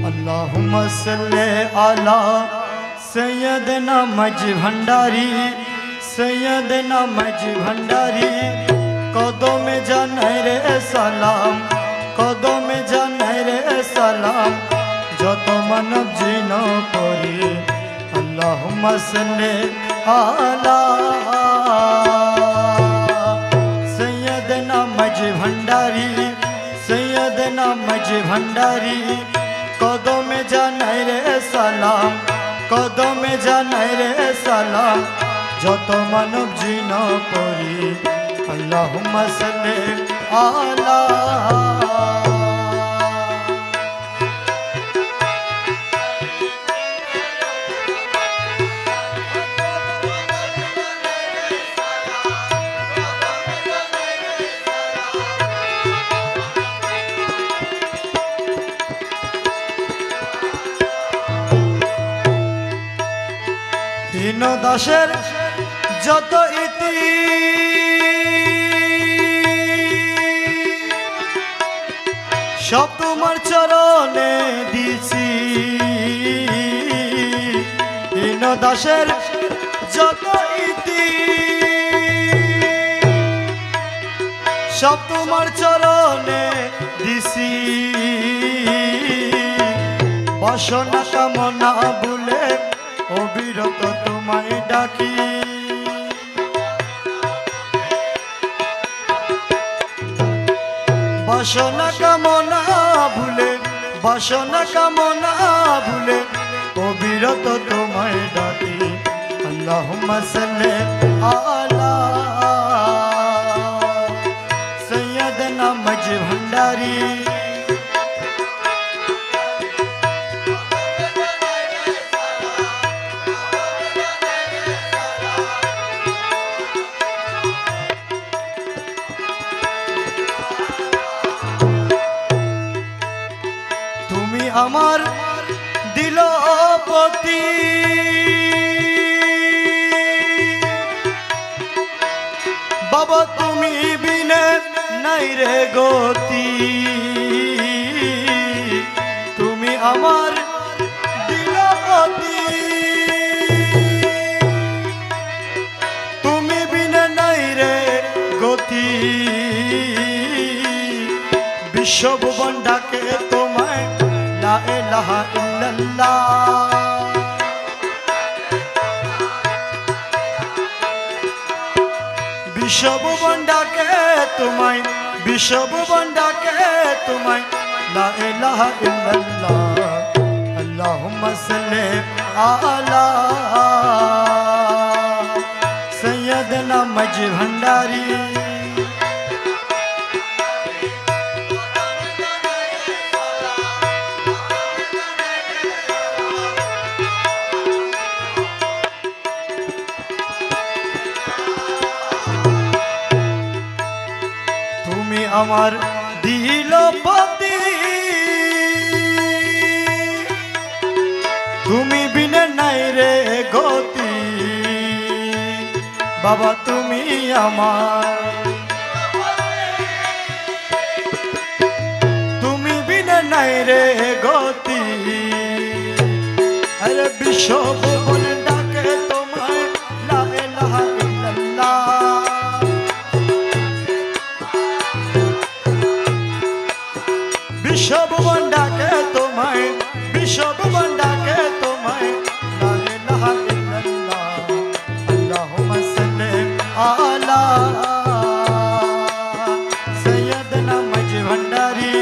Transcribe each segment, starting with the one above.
अल्लाहुम्मा सल्ले अला सैयदना मजी भंडारी, सैयदना मजी भंडारी। कदम जानाई रे सलाम, कदम जानाई रे सलाम। जत मानव जिन परी अल्लाहुम्मा सल्ले अला सैयदना मजी भंडारी, सैयदना मजी भंडारी। कदम जानाई रे सलाम, कदम जानाई रे सलाम। जत मानव जिन परी अल्लाहुम्मा सल्ले अला। दीन दासेर जत इति सब तुम्हार चरणे दिছি। दीन दासेर जत इति सब तुम्हार चरणे दिছি। বাসনা কামনা ভুলে অবিরত তোমায় ডাকি। বাসনা কামনা ভুলে, বাসনা কামনা ভুলে অবিরত তোমায় ডাকি। আল্লাহুম্মা সাল্লি আলা সৈয়দনা মজি ভন্ডারি। আমার দিলপতি বাবা তুমি বিনে নাই রে গতি। তুমি আমার দিলপতি, তুমি বিনে নাই রে গতি। বিশ্বভুবন ডাকে তোমায় লা ইলাহা ইল্লাল্লাহ। বিশ্বভুবন ডাকে তোমায়, বিশ্বভুবন ডাকে তোমায় লা ইলাহা ইল্লাল্লাহ। আল্লাহুম্মা সাল্লি আলা সৈয়দনা মজি ভন্ডারি। আমার দিলপতি তুমি বিনে নাই রে গতি। বাবা তুমি আমার, তুমি বিনে নাই রে গতি। আরে বিশ্বভুবন ডাকে তোমায় লা ইলাহা ইল্লাল্লাহ। বিশ্বভুবন ডাকে তোমায়, বিশ্বভুবন ডাকে তোমায় লা ইলাহা ইল্লাল্লাহ। আল্লাহুম্মা সাল্লি আলা সৈয়দনা মজি ভন্ডারি।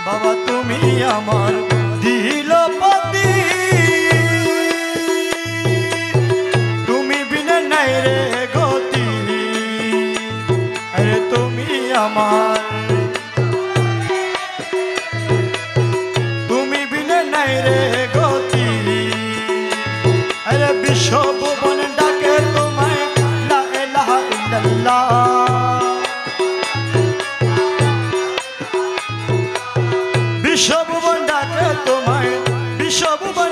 বাবা তুমি আমার দিলপতি, তুমি বিনে নাই রে গতি। আরে তুমি আমার, তুমি বিনে নাই রে গতি। আরে বিশ্বভুবন ডাকে তোমায় লা ইলাহা ইল্লাল্লাহ। বিশ্বভুবন ডাকে তোমায়, বিশ্বভুবন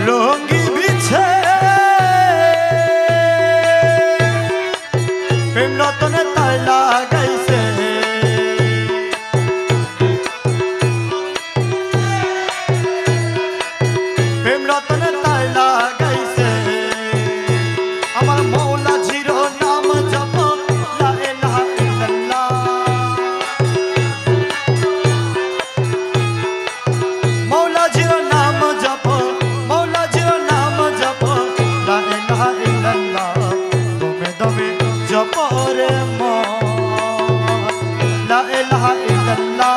রঙ্গি বিছে প্রেম রতনে তাই লাগাইছে প্রেম রতনে তাই লাগাইছে আমার মৌলা জিরো নাম জপ লা ইলাহা ইল্লাল্লাহ মৌলা জিরো নাম জপ মৌলা জিরো নাম জপ লা ইলাহা ইল্লাল্লাহ দমে দমে জপ রে মন লা ইলাহা ইল্লাল্লাহ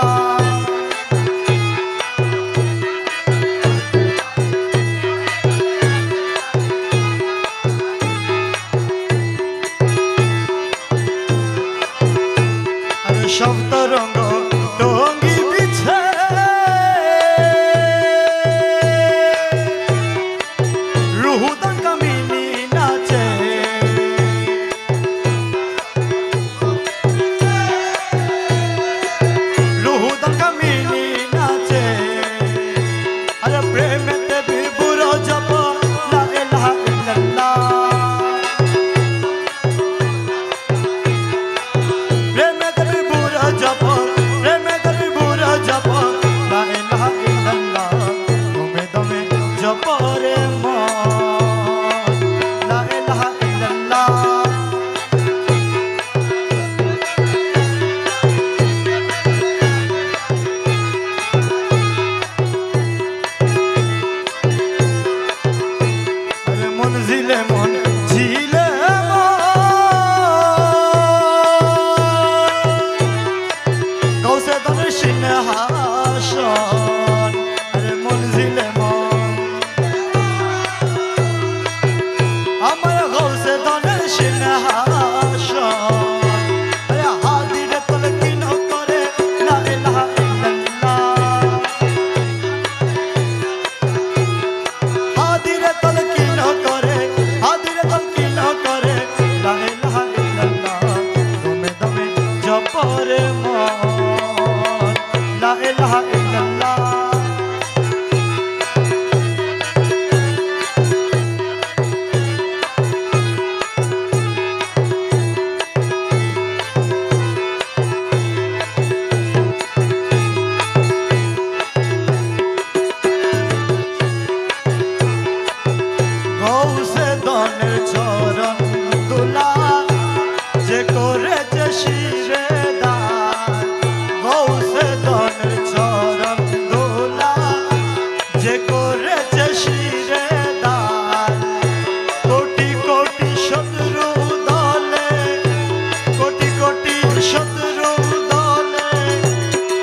শব্দ রঙ্গ টঙ্গি বিছে রুহুদান কামিনী নাচে রুহুদান কামিনী নাচে আরে প্রেমেতে বিভুর জপ লা ইলাহা ইল্লাল্লাহ প্রেমেতে বিভুর জপ প্রেমেতে বিভুর জপ লা ইলাহা ইল্লাল্লাহ দমে দমে জপ রে মন লা ইলাহা ইল্লাল্লাহ আরে মন ঝিলে মন ঝিলে গৌসে দনের সিংহাসন আরে মন ঝিলে মন আমার গৌসে দনের সিংহাসন আরে হাদিরে তলে কিন করে লা ইলাহা ইল্লাল্লাহ হাদিরে তলে কিন করে হাদিরে তলে কিন করে লা ইলাহা ইল্লাল্লাহ দমে দমে জপ রে মন লা ইলাহা ইল্লাল্লাহ গৌসে দনের চরণ দুলা যে করেছে শিরে দান গৌসে দনের চরণ দুলা যে করেছে শিরে দান কোটি কোটি শত্রু দলে কোটি কোটি শত্রু দলে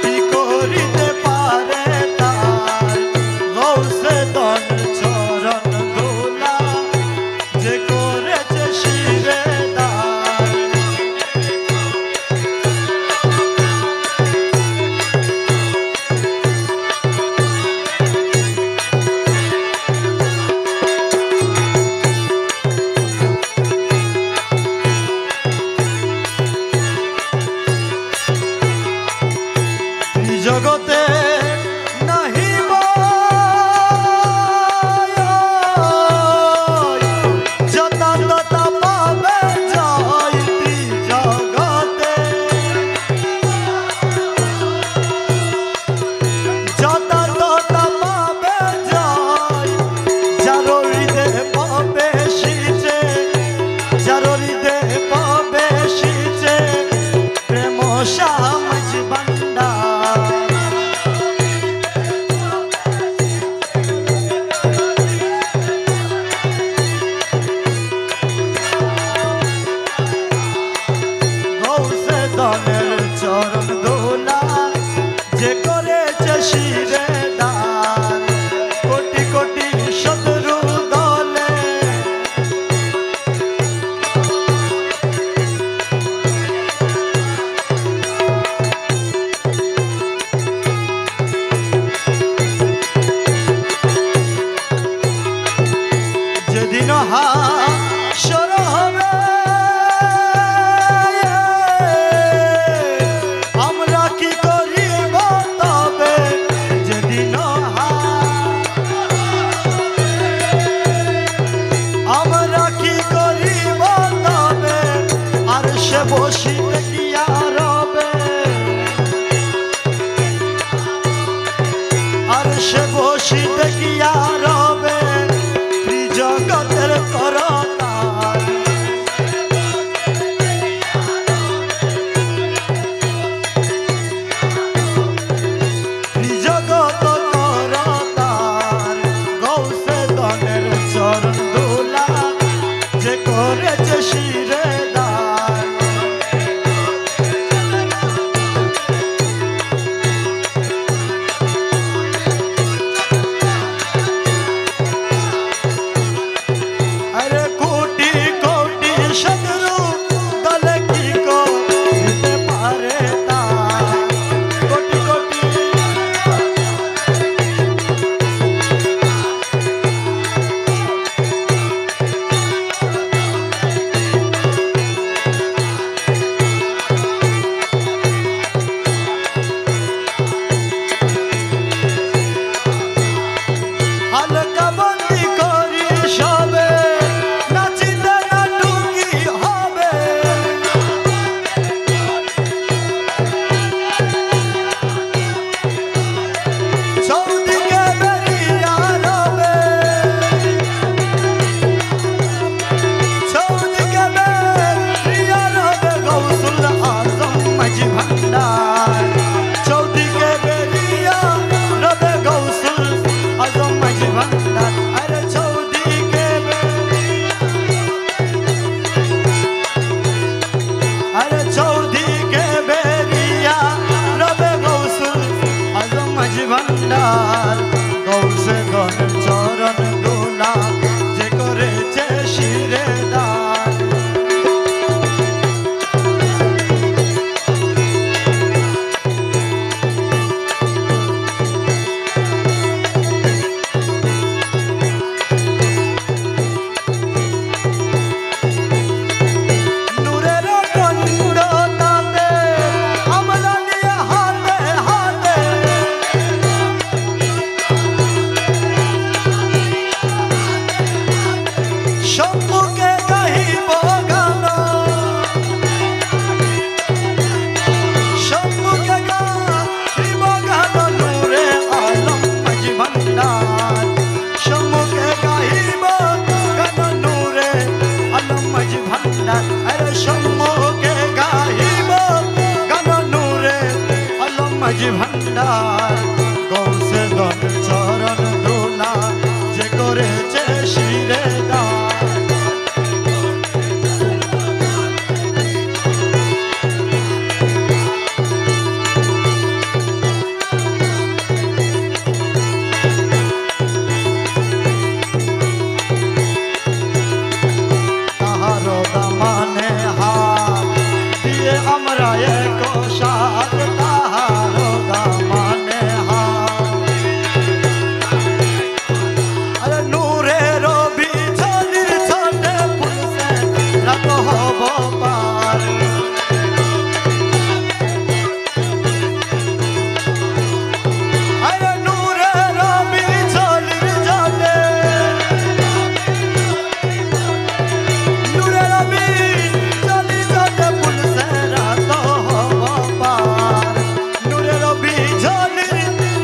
কি করিতে পারে তার গৌসে দনের চরণ দুলা যে করেছে শিরে দান জগতে নাহিব যতা ততা পাবে জয় জগতে যতা ততা পাবে জয় যার হৃদয়ে পাবে সিচে যার হৃদয়ে পাবে সিচে প্রেম সামজ ভান্ডার গৌসে দনের চরণ দোলা যে করেছে শিরে দান কোটি কোটি শত্রু দলে যেদিন হাসর হবে আমরা কি করিব তবে যেদিন বসিতে গিয়া রবে আর সে বসিতে গিয়া রবে ত্রিজগতের করতার ত্রিজগত করতার গৌসে গণের চরণ দোলা যে করেছে শিরে দান আরে কোটি কোটি শত্রু দলে কি করতে পারে তা কোটি কোটি হালকা বন্দি করি সবে নাচিতে নাটুকি হবে চৌদিকে বেরিয়া রবে চৌদিকে বেরিয়া রবে গৌসুল আজম মাঝি ভান্ডার চৌদিকে বেরিয়া রবে গৌসুল আজম মাঝি ভান্ডার আরে চৌদিকে আরে চৌদিকে বেরিয়া রবে গৌসুল আজম মাঝি ভান্ডার গৌসে গণের চরণ দোলা যে করেছে শিরে দান নূরের কণ্ড তাতে আমরা নিয়ে হাতে হাতে সম্মুখে গাহিব গান সম্মুখে গাহিব গান নূরে আলম মাঝি ভান্ডার সম্মুখে গাহিব গান নূরে আলম মাঝি ভান্ডার আরে সম্মুখে গাহিব গান নূরে আলম মাঝি ভান্ডার গৌসে গণ চরণ দোলা যে করেছে শিরে দান তাহারো দামানে হাত দিয়ে আমরা এক সাথ তাহারো দামানে হাত আরে নূরে রবি ঝলির ছোটে ফুলসে রাত হব পার আরে নূরে রবি ঝলির ঝলে নূরে রবি ঝলি ঝলে ফুলসে রাত হব পার নূরে রবি ঝলি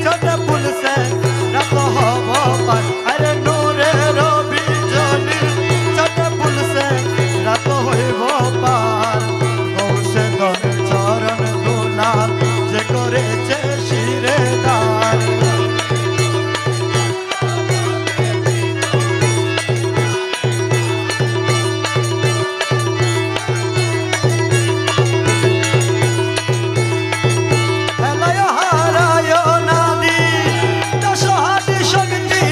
ঝলে ফুলসে রাত হব পার আরে নূরে রবি ঝলি ঝলে ফুলসে রাত হইব পার গৌসে গণের চরণ দোলা যে করেছে শিরে দান হেলায় হারায় নাদি দশহাটি শক্তি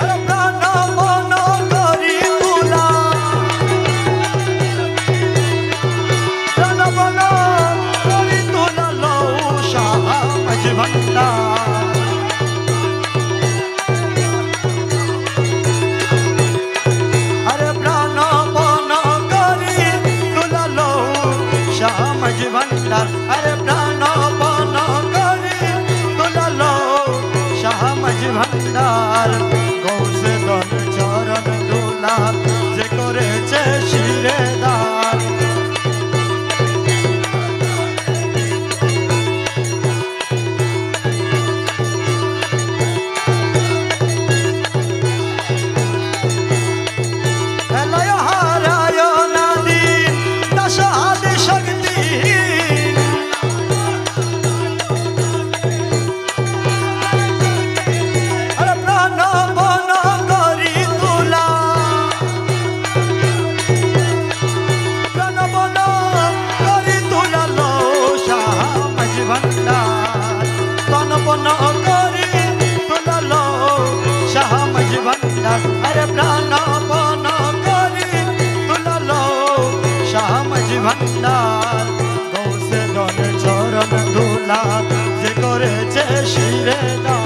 আরে প্রাণ মন করি তুলা প্রাণ মন করি তুলা লৌ শাহ মাঝি ভান্ডার আরে প্রাণ মন করি তুলা লৌ শাহ মাঝি ভান্ডার আরে প্রাণ মন করি তুলা লৌ শাহ মাঝি ভান্ডার গৌসে গণ প্রাণপণ করি তুলালো শাহ মাঝি ভান্ডার আরে প্রাণপণ করি তুলালো শাহ মাঝি ভান্ডার গৌসে দলে চরণ ধুলা যে করেছে শিরে দা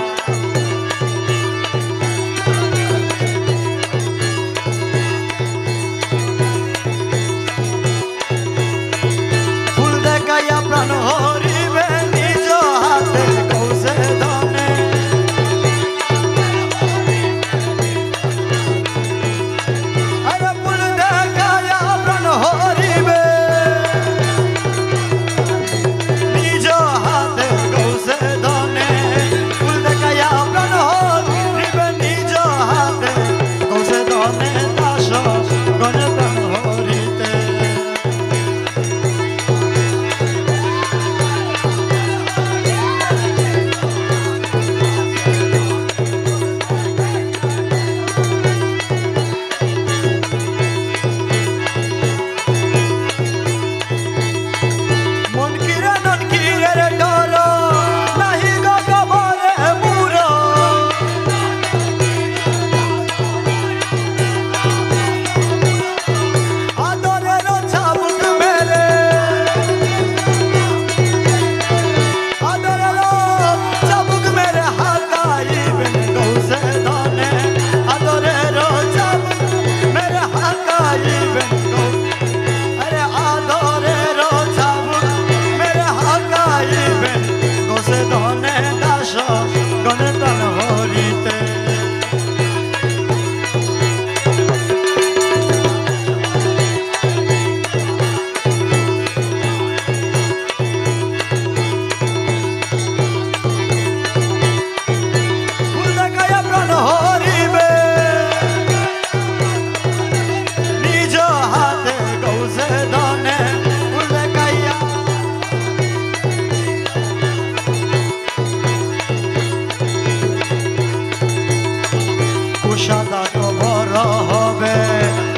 ফুল দেখাইয়া প্রাণ হরিবে নিজ হাতে গৌসে দনে আরে ফুল দেখাইয়া প্রাণ হরিবে নিজ হাতে গৌসে দনে ফুল দেখাইয়া প্রাণ হরিবে নিজ হাতে গৌসে দনে দাস গণে প্রাণ হরিতে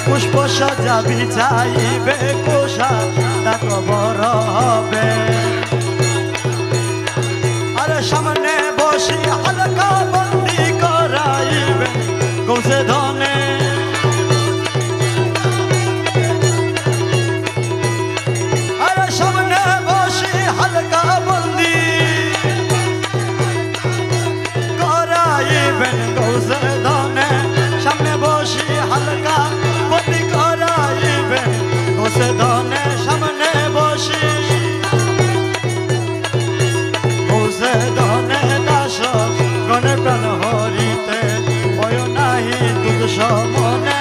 পুষ্প সাজাবি চাইবে কোষা তা কবর হবে আরে সামনে বসি হালকা বন্দি করাইবে গৌসে ধনে আরে সামনে বসি হালকা বন্দি করাইবেন গৌসে ধনে সামনে বসি হালকা বন্দি করাইবেন গৌসে ধনে সামনে বসি গৌসে ধনে দাস গণে প্রাণ হরিতে ভয় নাহি দুধ সমনে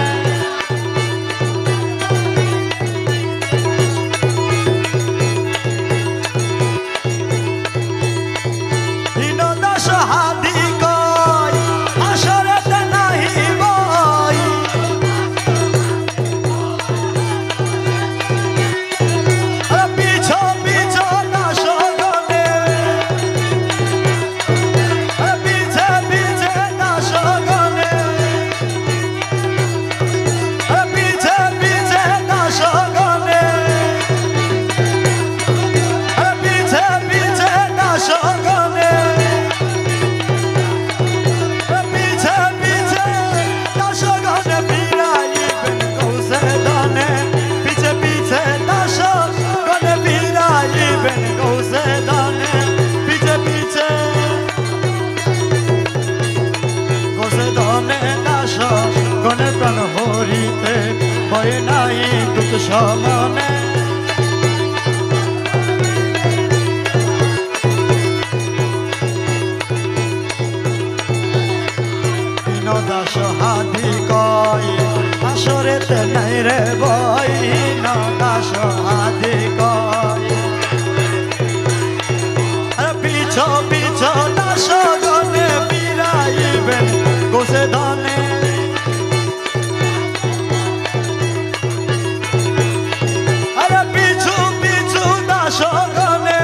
দীন দাস হাদি কয় আসরেতে নাহি বই পিছ পিছ দাস গণে পিছে পিছে দাস গণে পিছে পিছে দাস গণে পিছে পিছে দাস গণে পিছে পিছে দাস গণে ফিরাইবেন গৌসে ধনে পিছে পিছে দাস গণে ফিরাইবেন গৌসে ধনে পিছে পিছে গৌসে ধনে দাস গণে প্রাণ হরিতে ভয় নাই দুঃখ সমনে দীন দাস হাদি কয় আসরেতে নাই রে বই দীন দাস হাদি কয় পিছ পিছ দাস গণে ফিরাইবেন গৌসে ধনে আরে পিছু পিছু দাস গণে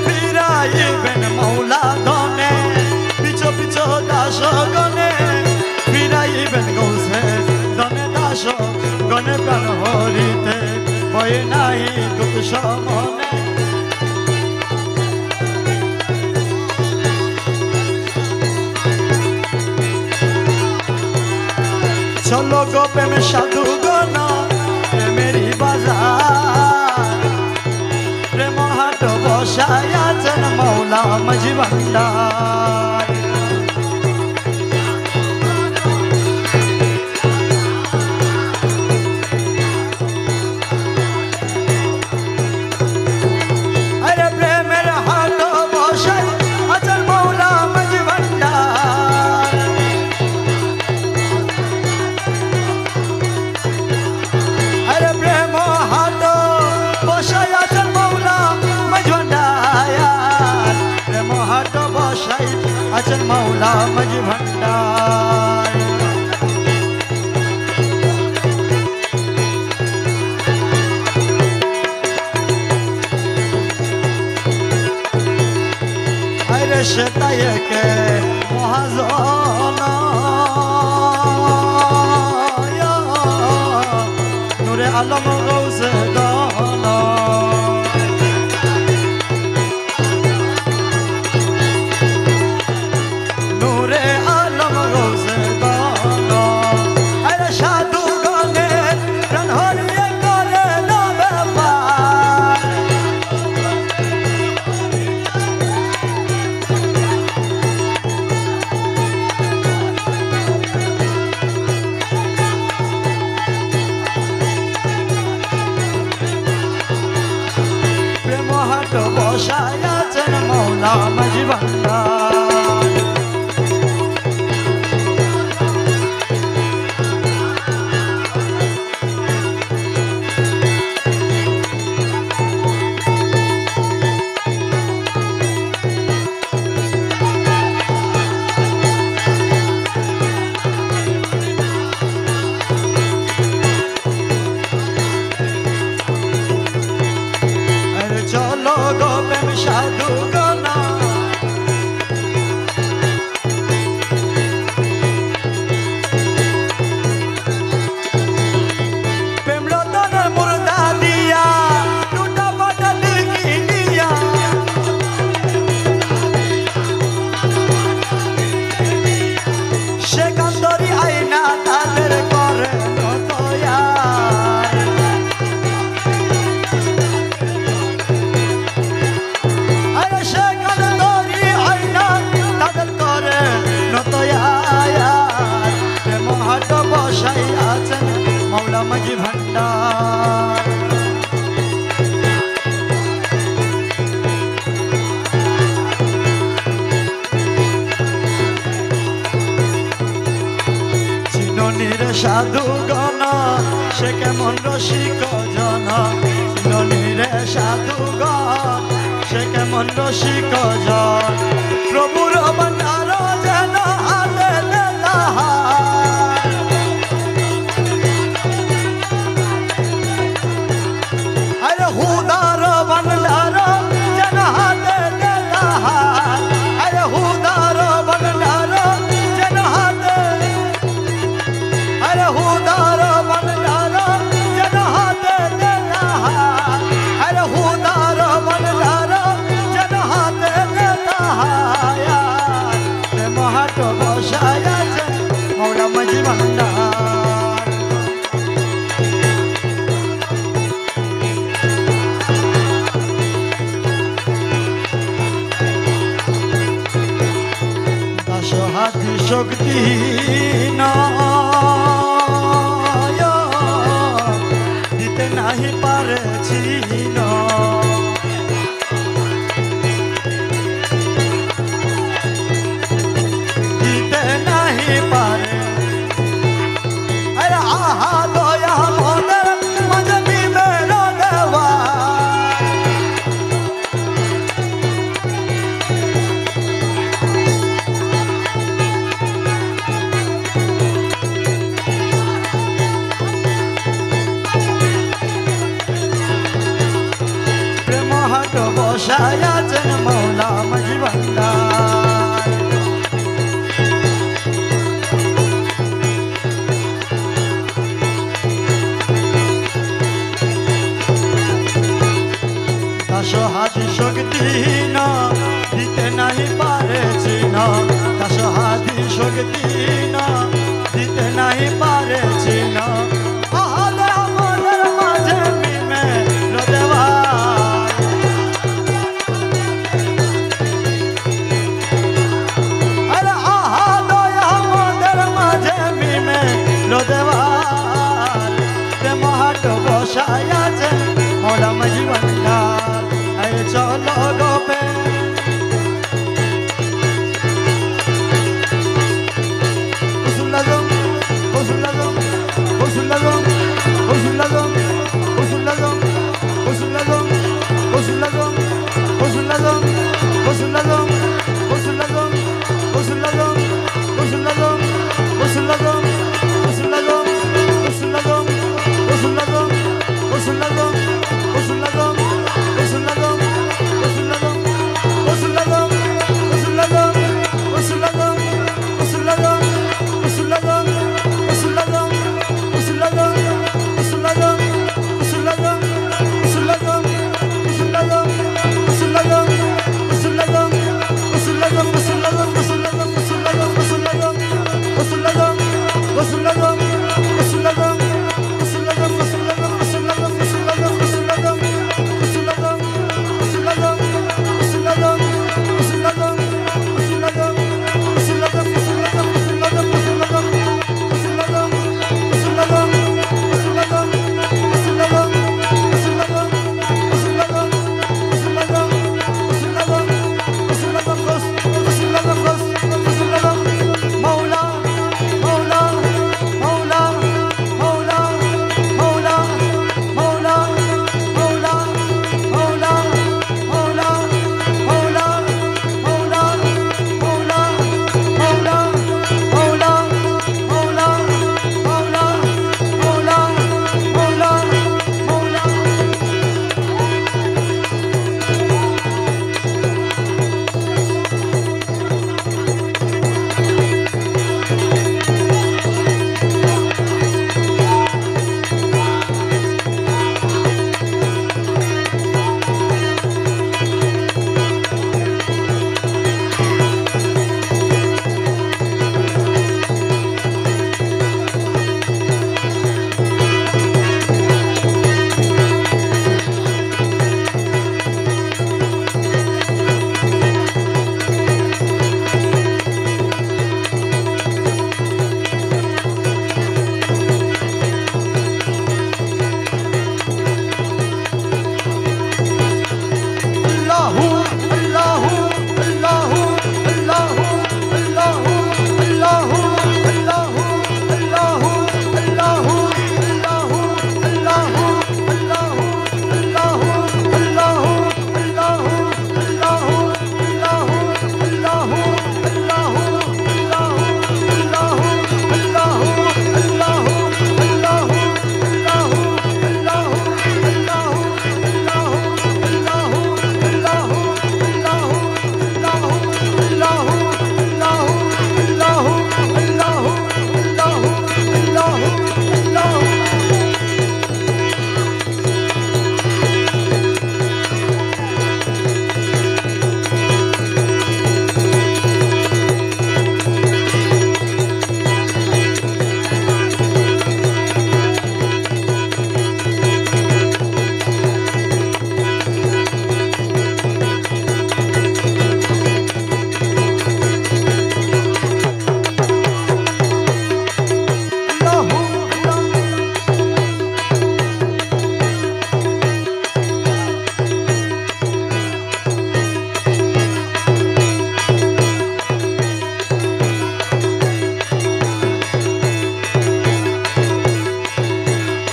ফিরাইবেন মৌলা ধনে পিছু পিছু দাস গণে ফিরাইবেন গৌসে ধনে দাস গণে প্রাণ হরিতে ভয় নাই দুঃখ সমনে গো প্রেম সাধু গণ প্রেমেরই বাজার প্রেম হাট বসায় আছেন মৌলা মাঝি ভান্ডার আছেন মৌলা মাঝি ভান্ডার আরে সেটাইকে মহাজন নূরে আলম গৌসে দন বসায় আছেন মৌলা মাঝি ভান্ডার চলো গো প্রেম সাধু গণ প্রেম রতন মুর্দা দিয়া টুটা ফাটা দিল কি দিয়া সেকান্দরি আইনা তাদের করে নতয়া বসাই আছেন মৌলা মাঝি ভান্ডার চিননির সাধু গণ সে কেমন রসিক জন চিননির সাধু গণ সে কেমন রসিক জন প্রভুর ভান্ডার যেন হাতে হুদার ভান্ডার যেন হাতে দেলাহার আরে হুদার ভান্ডার যেন হাতে আরে হুদার ভান্ডার যেন হাতে দেলাহার আরে হুদার ভান্ডার যেন হাতে দেলাহার মহাট বসায় আছে মৌলা মাঝি ভান্ডার হাতি শক্তি দিতে নাহি পারেছি দিতে নাহি পারে আরে আহা দয়া মনের মাঝে বিবের দেওয়া বসায় আছেন মৌলা মাঝি ভান্ডার দাস হাতি শক্তি না দিতে নাহি পারেছি না দাস হাতি শক্তি না দিতে নাই नहीं पारे चिनो आहले আমাদের মাঝে মিমে লোদেবা আরে আহালো আমাদের মাঝে মিমে লোদেবা প্রেম হাট বসায় আছে মোলা মজবন্দার এই চলো গোপে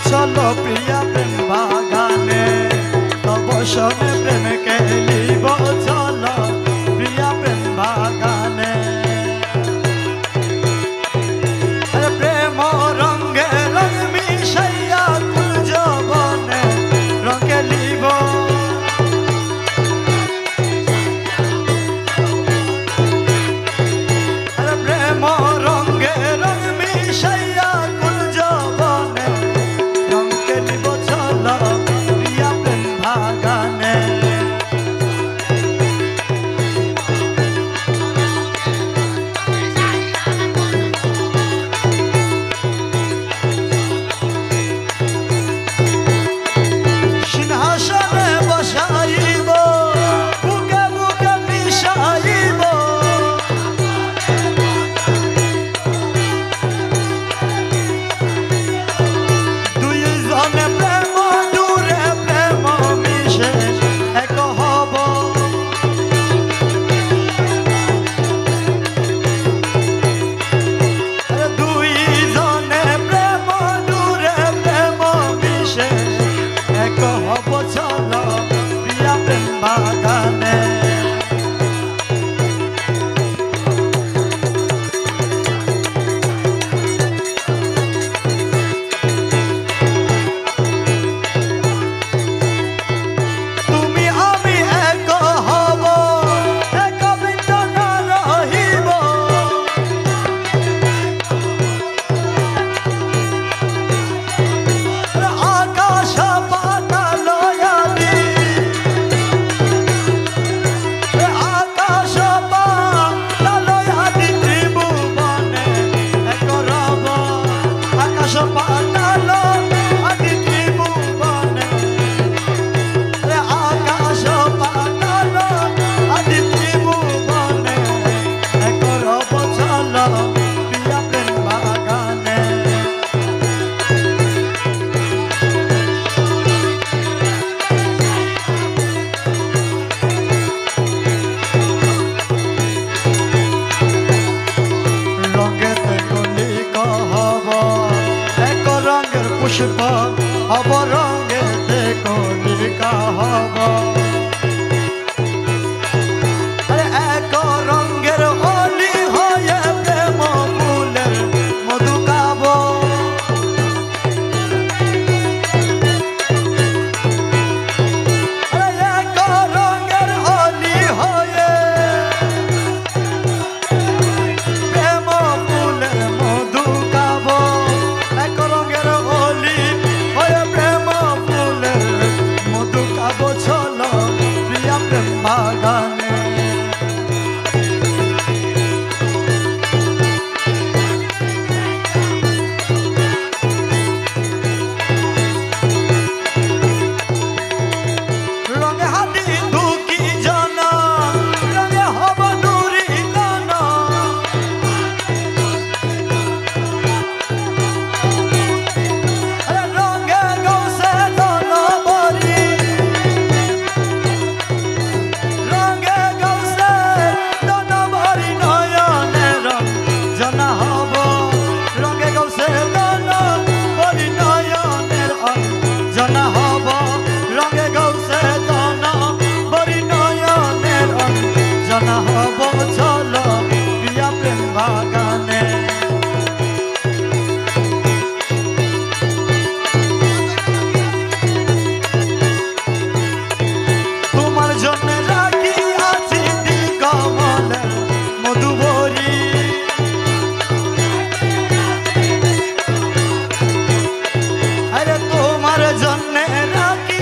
চলো প্রিয়া প্রেম বাগানে তব সনে প্রেম খেলিব চলো প্রিয়া প্রেম বাগানে প্রেম রঙে রঙ মিশাইয়া তুল যৌবনে রঙ খেলিব প্রেম রঙে রঙ মিশাইয়া তুল যৌবনে রঙ খেলিব চলো প্রিয়া প্রেম বাগানে বাগানে পুষ্প হব রঙে দেখো লিকা হব এক রঙের অলি হয়ে প্রেম ফুলের মধু খাব এক রঙের অলি হয়ে প্রেম ফুলের মধু খাব এক রঙের বাগানে রঙে হাতি ধুকি জানা রঙে হব নুরি দানা রঙে গৌসে দানা বরি জনা হব রঙে গৌসে দানা বরি নয়নের জনা হব রঙে গৌসে দানা বরি নয়নের জনা হব চলো প্রিয়া প্রেম বাগানে তোমার জন্য রাখি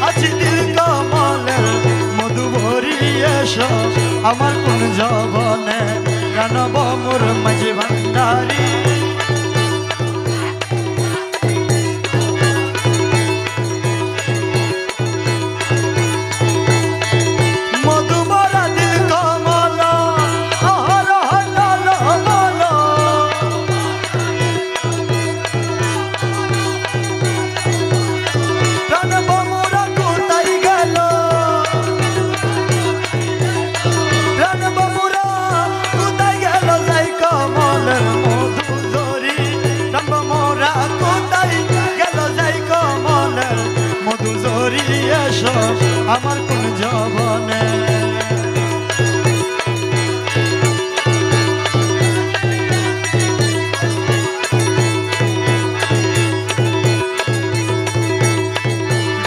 আছি দিল কমলে মধুবরী আমার কোন জবনে গানব মোর মাঝি ভান্ডারি মধুমরা দিল কমল অহর হল বল প্রাণব মোরা কোথায় গেল কমলের মধু ঝরি রাম মোরা কোথায় গেল যাই কমলের মধু ঝরি এসো আমার কোন জবনে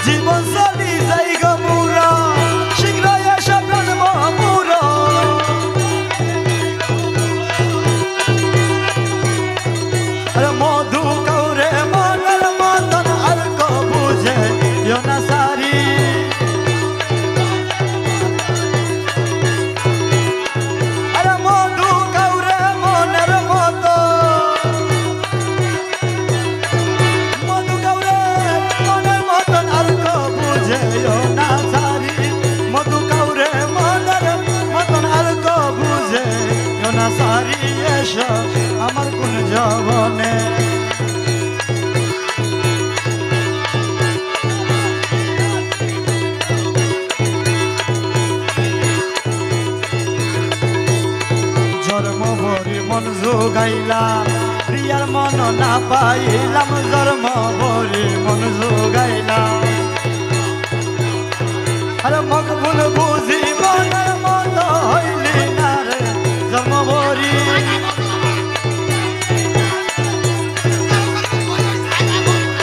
জীবন চলি যাই গো মুরা শীঘ্র এসো প্রাণ মুরা মধু কাউরে মনের মতন আর কো বুঝে না সারি আরে মধু কাউরে মনের মত মধু কাউরে মনের মতন আর কো বুঝে না সারি মধু কাউরে মনের মতন আর কো বুঝে না সারি এসো আমার কোন জবনে জন্ম ভরি মন যোগাইলাম প্রিয়ার মন না পাইলাম জন্ম ভরি মন যোগাইলাম আরে মকবুল বুঝি মনের মতো হইলি না রে জন্মভরি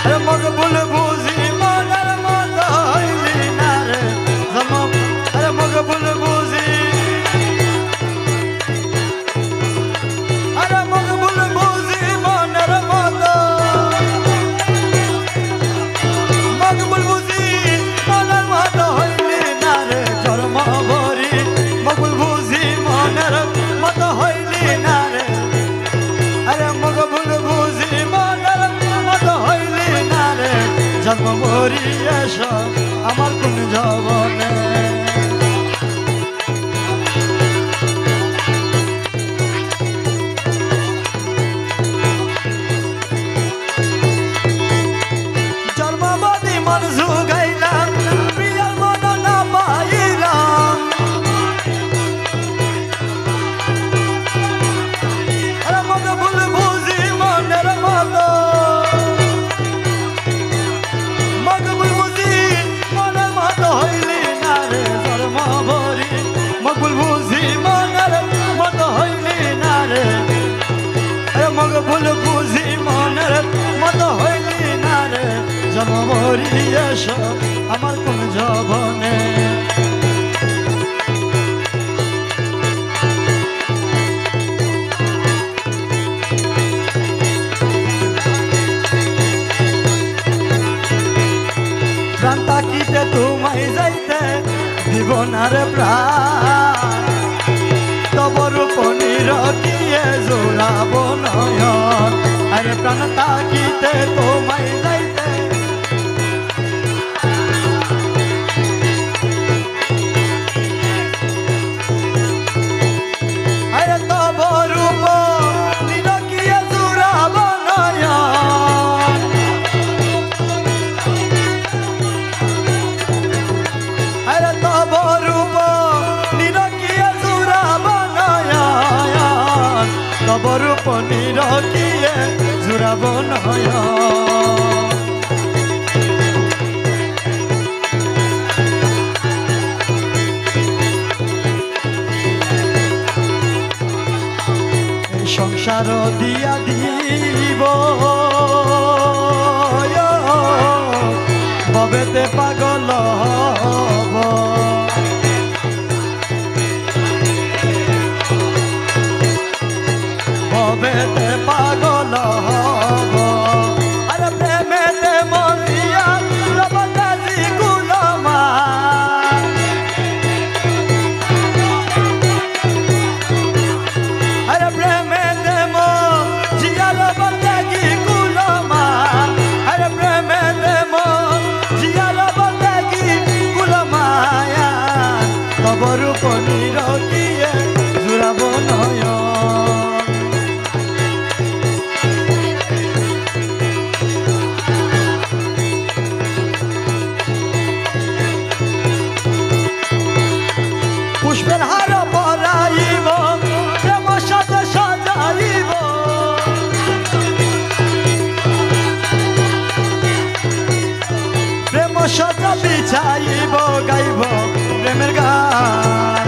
আরে মকবুল বুঝি মনের মতো হইলি না রে জন্ম আরে মকবুল বুঝি আরে মকবুল বুঝি মনের মতো মকবুল বুঝি মনের মতো হইলি না রে জন্মভরি মকবুল বুঝি মনের মতো হইলি না রে আরে মকবুল বুঝি মনের মতো হইলি না রে জন্মভরি এসো আমার কোন জবনে জন্মবাদী মন জুগাইলাম প্রিয়ার মন না পাইলাম আরে মকবুল বুঝি মনের মতো মকবুল বুঝি মনের মতো হইলি না রে জন্মভরি মকবুল বুঝি মনের মতো হইলি না রে আরে মকবুল বুঝি মনের মতো হইলি না রে জন্মভরি এসো আমার কোন জবনে প্রাণ তাকিতে তোমায় যাইতে দিব না রে প্রাণ তব রূপ নিরকিয়ে জোড়াব নয়ন আরে প্রাণ তাকিতে তোমায় যাইতে আরে তব রূপ নিরকিয়ে জোড়াব নয়ন আরে তব রূপ নিরকিয়ে জোড়াব নয়ন তব রূপ নিরকিয়ে জোড়াব নয়ন সংসার দিয়া দিব ভবেতে পাগল হব ভবেতে পাগল হব আরে প্রেমেতে মরিয়া রবতাজি গুলমা আরে প্রেমেতে মরিয়া রবতাজি গুলমা আরে প্রেমেতে মরিয়া রবতাজি গুলমায়া তব রূপ নিরকিয়ে জুড়াব নয়ন পুষ্পের হার পরাইব প্রেম সাথে সাজাইব প্রেম সাজা বিছাইব গাইব প্রেমের গান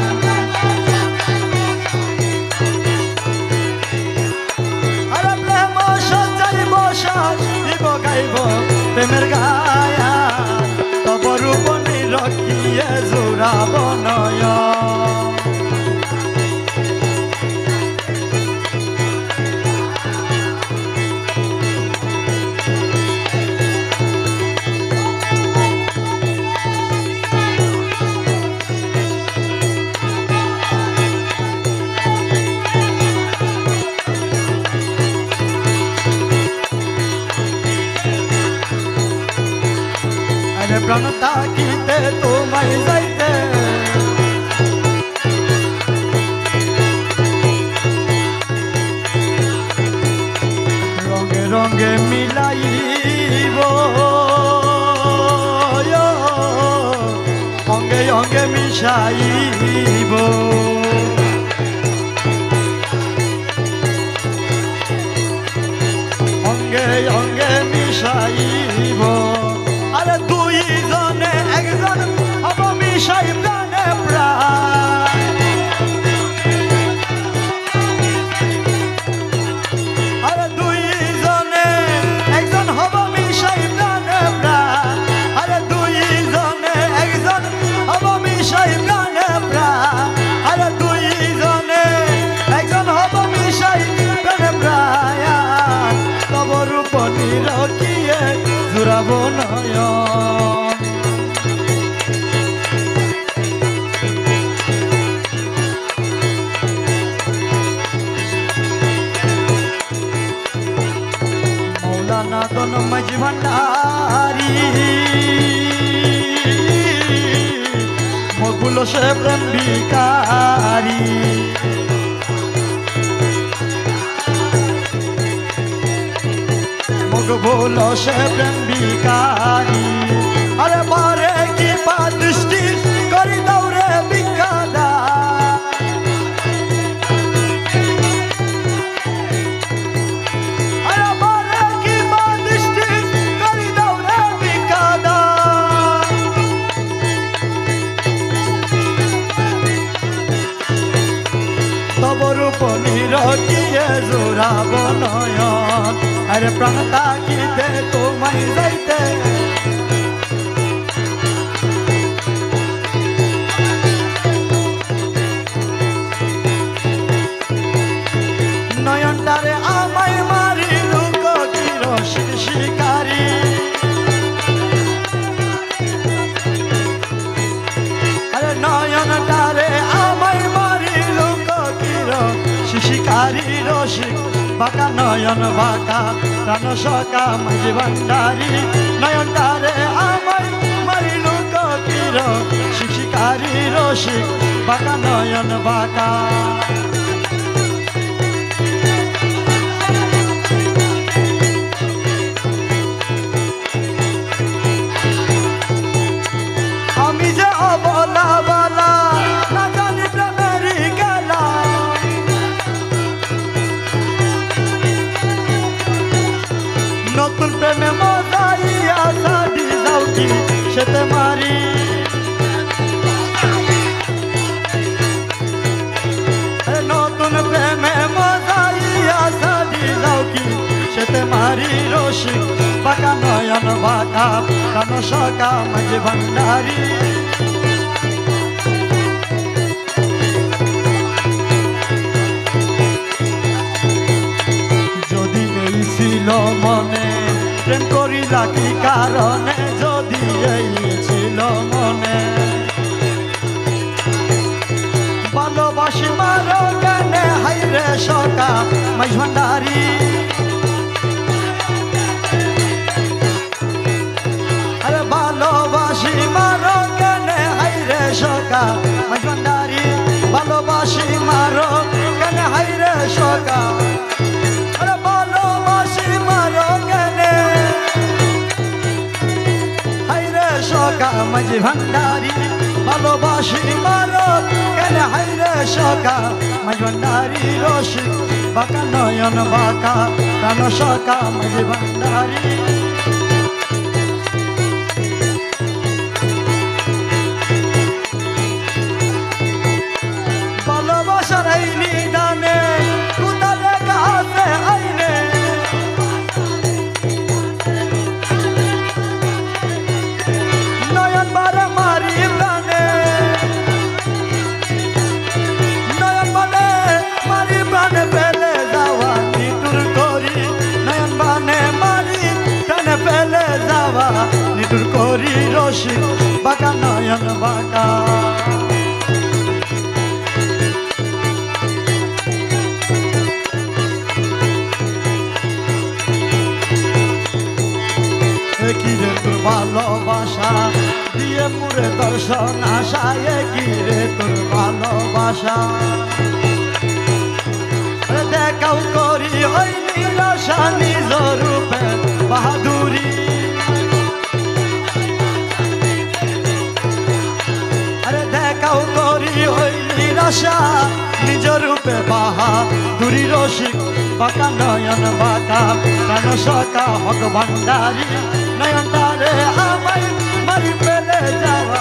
আরে প্রেম সাজাইব সাজিব গাইব প্রেমের গান তব রূপ নিরকিয়ে জোড়াব নয়ন আরে প্রাণ তাকিতে তোমায় যাইতে রঙে রঙে মিলাইব অঙ্গে অঙ্গে মিশাইব অঙ্গে অঙ্গে মিশাইব আরে দুই জনে একজন হব মিশাই প্রাণে প্রাণ আরে দুইজনে একজন হব মিশাই প্রাণে প্রাণ আরে দুইজনে একজন হব মিশাই প্রাণে প্রাণ আরে দুইজনে একজন হব মিশাই প্রাণে প্রাণ তব রূপ নিরকিয়ে জুড়াবো নয়ন मौलाना दोनों मज भंडारी मगुलो से प्रेम भिखारी मगबुलो से प्रेम भिखारी अरे बारे की बात दृष्टि करी दौरे भिखादा নিরকিয়ে জোড়াব নয়ন আরে প্রাণ তাকিতে তোমায় যাইতে নয়নটারে আমায় মারি লুক কিরসিক শিকারি আরে নয়নটারে আমায় মারি লুক শিকারি রসিক বাঁকা নয়ন বাঁকা প্রাণ সকা মাঝ ভান্ডারি নয়নটারে আমায় মারিল কির শিকারি রসিক বাঁকা নয়ন বাঁকা আমি যে অবলা বলা না জানি প্রেমেরই গেলা নতুন প্রেমে মজাইয়া সাদি যাও কি সেতে মারি নতুন প্রেমে মজাইয়া সাদি যাও কি সেতে মারি রসিক বাঁকা নয়ন বাঁকা প্রাণ সকা মাঝ ভান্ডারি যদি এই ছিল মনে প্রেম করিলা কি কারণে যদি এই ছিল মনে ভালোবাসি মারো কেনে হাইরে সকা মাঝ ভান্ডারি আরে ভালোবাসি মারো কেনে হাইরে সকা মাঝ ভান্ডারি ভালোবাসি মারো কেনে হাইরে সকা মাঝ ভান্ডারি ভালোবাসি মারো কেন হাইরে সকা মাঝ ভান্ডারি রসিক বাঁকা নয়ন বাঁকা প্রাণ সকা মাঝ ভান্ডারি ভালোবাসার এই নিদানে কোথালে গাছে আইনে নিটুর করি রসিক বাঁকা নয়ন বাঁকা কিরে তোর ভালোবাসা দিয়ে পুরে দর্শন আশায় কিরে তোর ভালোবাসা দেখাও করি ওই নিরাশা নিজ রূপে বাহাদুরি দেখাও করি ওই নিরাশা নিজ রূপে বাহাদুরি রসিক বাঁকা নয়ন বাঁকা প্রাণ সকা হক ভান্ডারি নয়নটারে আমায় মারি পেলে যাওয়া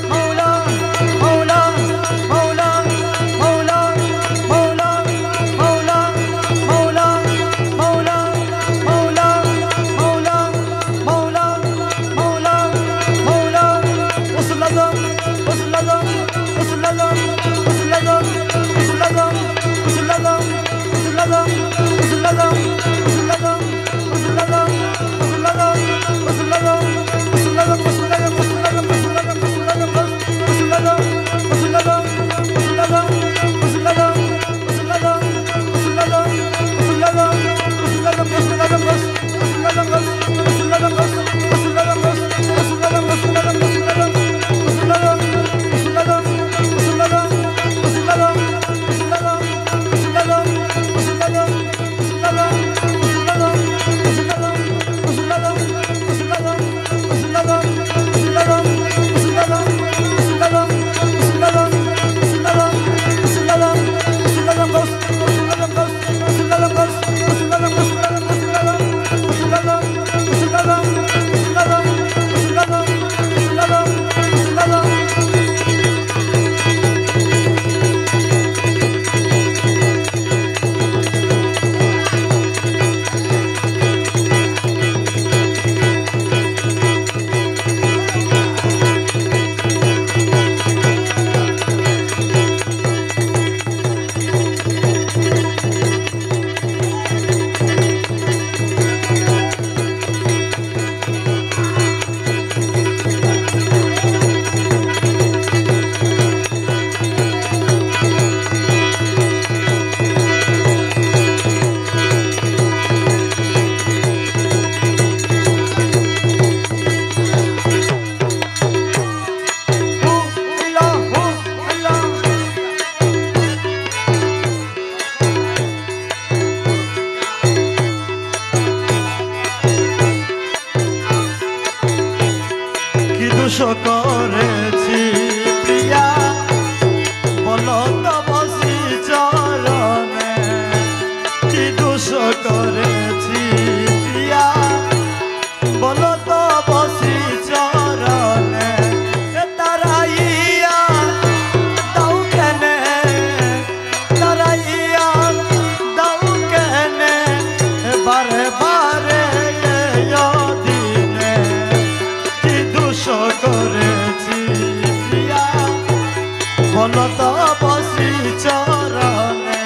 বলো তো বসি চরণে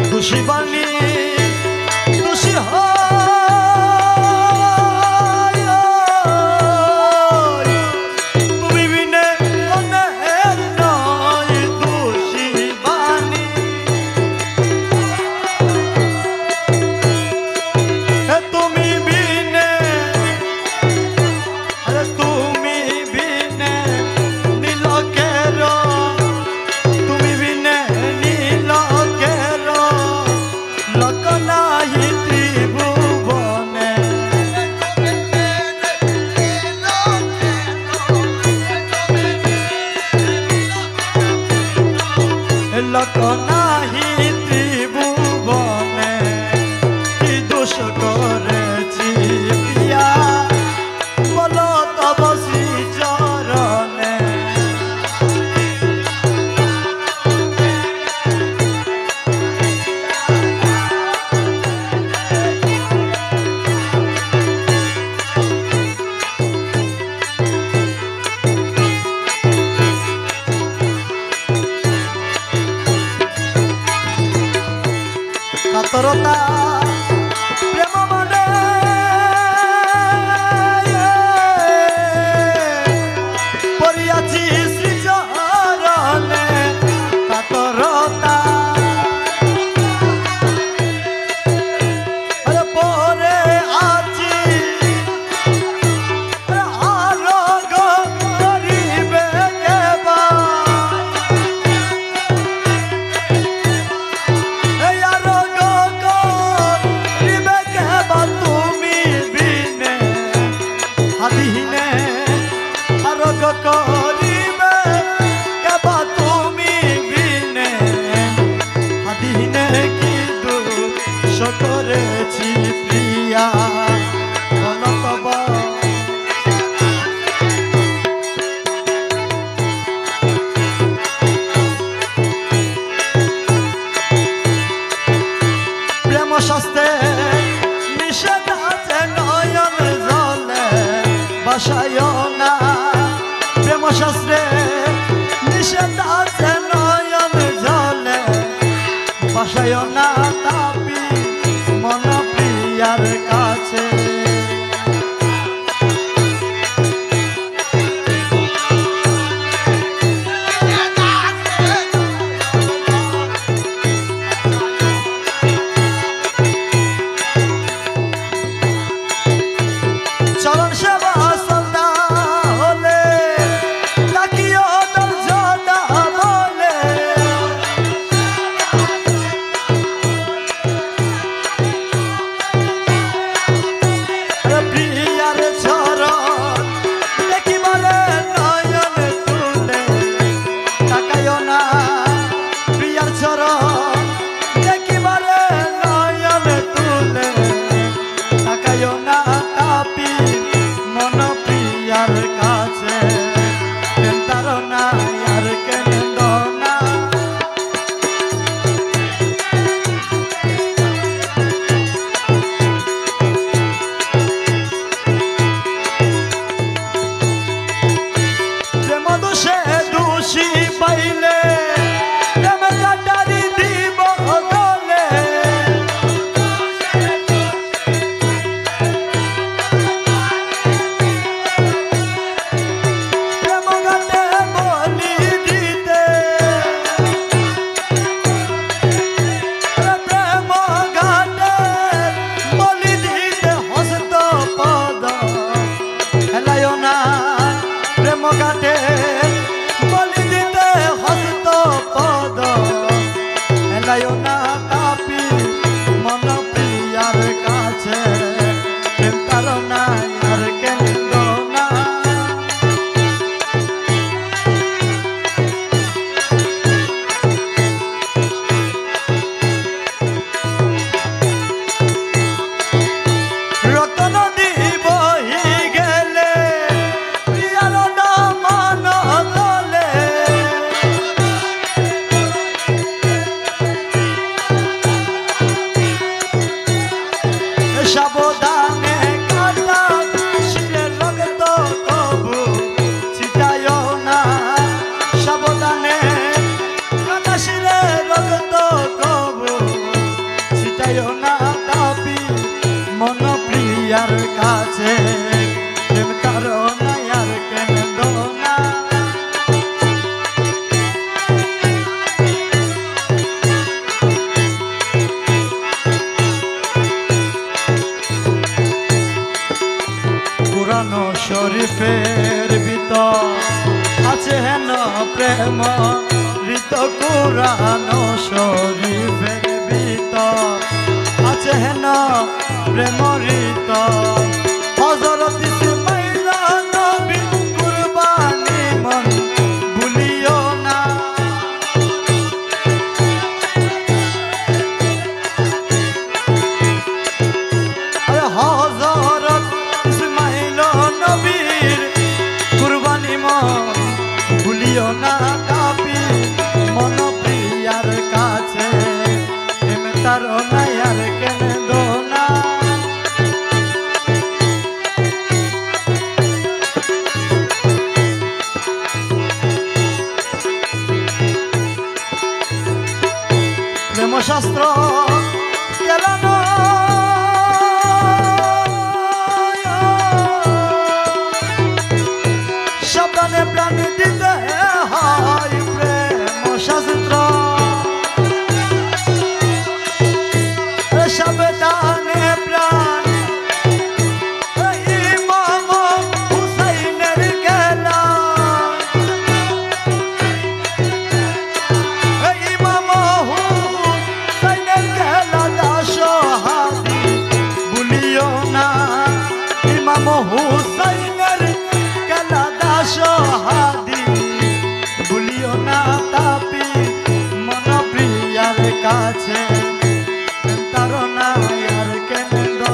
দোষী বাণী দোষী তুমি বিনে অনেক নয় দোষী বাণী তুমি বিনে তুমি বিনে নীলকের তুমি বিনে নীলকের লোক নাহি ত্রিভুবনে লোক নাহি ত্রিভুবনে কি দোষ করেছি প্রিয়া বলো তব শ্রী চরণে কাতরতা প্রেম মানে পড়িয়াছি শ্রী চরণে কাতরতা পরে আছি আরো গরিবে কেবা হাদিনে আরোগ করিবে কেবা তুমি বিনে হাদিনে কি দোষ করেছি প্রিয়া বলো তব প্রেম শাস্ত্রে নিষেধ আছে নয়ন জলে বাসায় না প্রেম শাস্ত্রে নিষেধ আছে নয়ন জলে বাসায় না তাপি মন প্রিয়ার কাছে চরণ সেবা সদা হলে তাকিও দর্জনা বলে প্রিয়ার চরণ দেখিবারে নয়ন তুলে তাকায়ও না প্রিয়ার চরণ দেখিবারে নয়ন তুলে তাকায়ও না তাপি মন প্রিয়ার কাছে তার না আর কেন্দ্র না প্রেম দোষে দোষী পাইলে প্রেম কাটারি দিব গলে প্রেম গাতে বলি দিতে প্রেম গাতে বলি দিতে হস্ত পদ হেলায় না প্রেম গাতে বলি দিতে হস্ত পদ হেলায় না তাপি মন প্রিয়ার কাছে তার না আর কেন্দ্র না রতন দিব কাছে প্রেম তাড়নায় আর কেঁদো না। কুরআন শরীফের ভিতর আছে হেন প্রেম ঋত, কুরআন শরীফের ভিতর আছে হেন প্রেম ঋত। হযরত ইসমাঈল নবী কুরবানি মন ভুলিও না। হযরত ইসমাঈল নবীর কুরবানি মন ভুলিও না। কাপি মন প্রিয়ার কাছে প্রেম তাড়নায় আর কেঁদো না। প্রেম শাস্ত্র কেলানো সাবধানে প্রাণ দিতে হয়। প্রেম শাস্ত্র সাবধানে প্রাণ ইমাম হুসাইনের খেলা, ইমাম হুসাইনের খেলা দাসহাদি ভুলিও না। ইমাম হুসাইনের খেলা দাসহাদি ভুলিও না। তাপি মন প্রিয়ার কাছে তাড়নায় আর কেঁদো।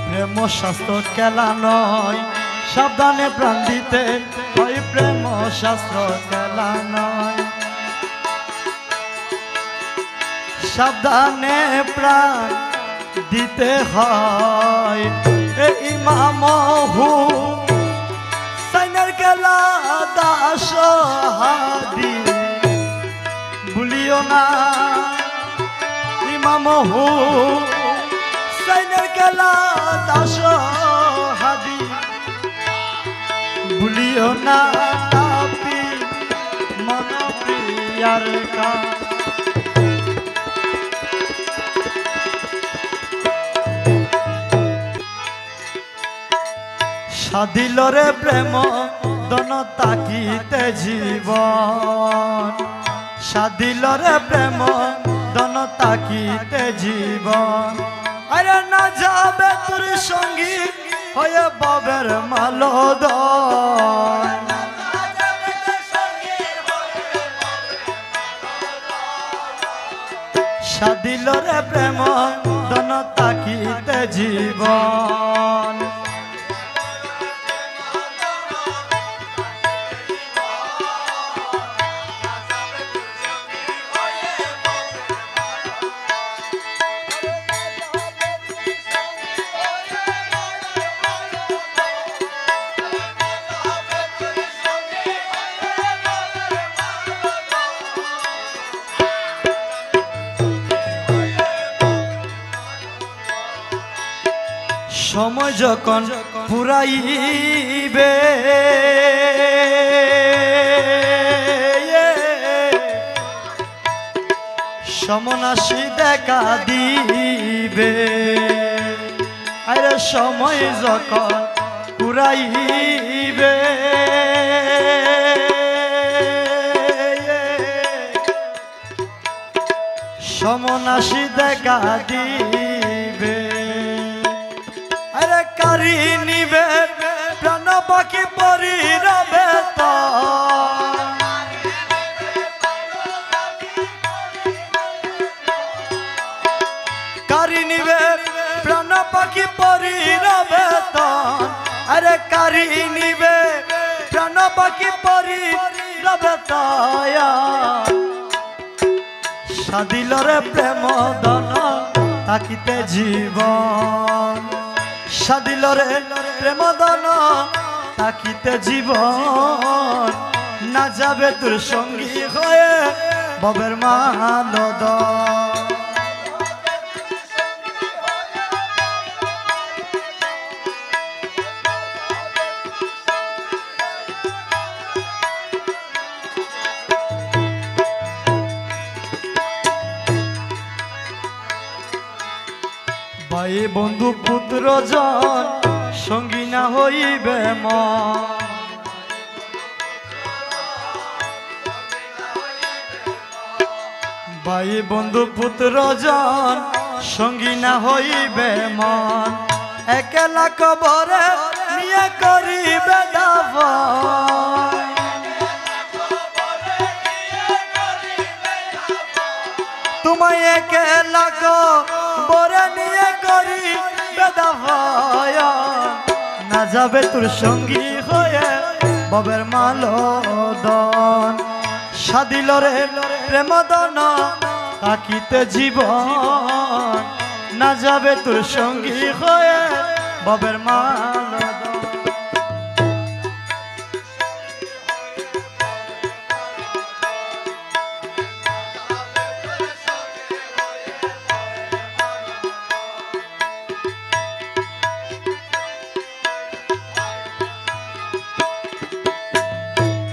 প্রেম শাস্ত্র খেলা নয়, সাবধানে প্রাণ দিতে হয়। প্রেম শাস্ত্র খেলা নয়, সাবধানে প্রাণ দিতে হয়। ইমাম হুসাইনের খেলা দাসহাদি ভুলিও না। ইমাম হুসাইনের খেলা দাসহাদি ভুলিও না। তাপি মন প্রিয়ার কাছে সাধিল রে প্রেম দন তাকিতে জীবন। সাধিল রে প্রেম দন তাকিতে জীবন। আরে না যাবে তোর সঙ্গী হয়ে ববের মালদয়। সাধিল রে প্রেম দন তাকিতে জীবন। সময় যখন ফুরাইবে সমনাসি দেখা দিবে। আরে সময় যখন ফুরাইবে সমনাসি দেখা দিবে। আরে কারি নিবে প্রাণ পাখি পরি রবে তো। কারি নিবে প্রাণ পাখি পরি রবে তো। আরে কারি নিবে প্রাণ পাখি পরি রবে তো। সাধিল রে প্রেম দন তাকিতে জীবন। সাদিল রে প্রেম দান তাকিতে জীবন না যাবে তোর সঙ্গী হয়ে ভবের মানদ ভাই বন্ধু পুত্র জন সঙ্গী না হইবে মন ভাই বন্ধু পুত্র জন সঙ্গী না হইবে মন একলা কবরে নিয়ে করিবে দাফন তোমায় একলা কবরে নিয়ে করিবে দাফন না যাবে তোর সঙ্গী হয়ে ভবের মালদন সাদিল রে প্রেম দান তাকিতে জীবন না যাবে তোর সঙ্গী হয়ে ভবের মালদন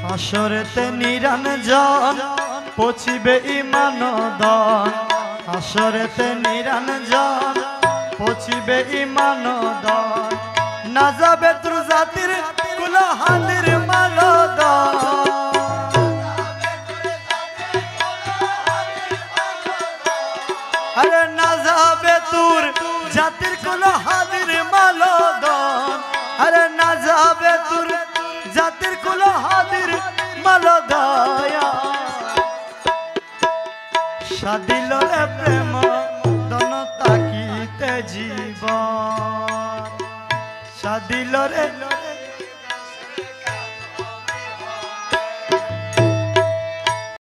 হাসরেতে নিরঞ্জন পচিবে ইমান দন হাসরেতে নিরঞ্জন পচিবে ইমান দন না যাবে তোর জাতির কুলহাদির মালদন আরে না যাবে তোর জাতির কুলহাদির মালদন আরে না যাবে তোর জাতির কুলহাদির মালদয়া সাদিল রে প্রেম দন তাকিতে জীবন সাদিল রে